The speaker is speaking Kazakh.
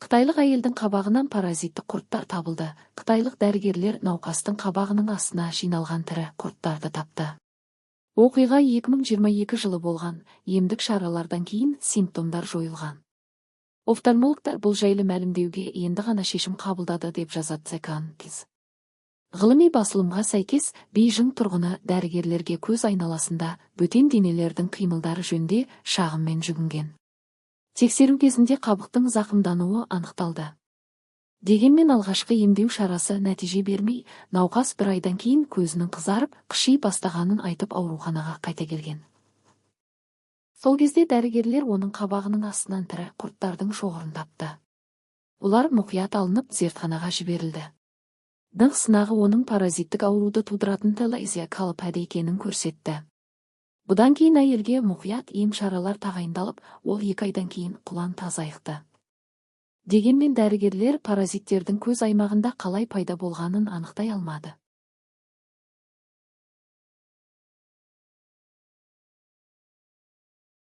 Қытайлық әйелдің қабағынан паразиттік құрттар табылды. Қытайлық дәрігерлер науқастың қабағының астына жиналған тірі құрттарды тапты. Оқиға 2022 жылы болған. Емдік шаралардан кейін симптомдар жойылған. Офтальмологтар бұл жайлы мәлімдеуге енді ғана шешім қабылдады деп жазады The Economist. Ғылыми басылымға сәйкес, Бейжің тұрғыны дәрігерлерге көз айналасында бөтен денелердің қимылдары жөнінде шағыммен жүгінген. Тексеру кезінде қабықтың зақымдануы анықталды. Дегенмен алғашқы емдеу шарасы нәтиже бермей, науқас бір айдан кейін көзінің қызарып, қыши бастағанын айтып ауруханаға қайта келген. Сол кезде дәрігерлер оның қабағының астынан тірі құрттардың шоғырын тапты. Олар мұқият алынып зертханаға жіберілді. Дың сынағы оның паразиттік ауруды тудыратын Талайзия калипади екенін көрсетті. Бұдан кейін әйелге мұқият ем шаралар тағайындалып, ол 2 айдан кейін құлан тазайықты. Дегенмен дәрігерлер паразиттердің көз аймағында қалай пайда болғанын анықтай алмады.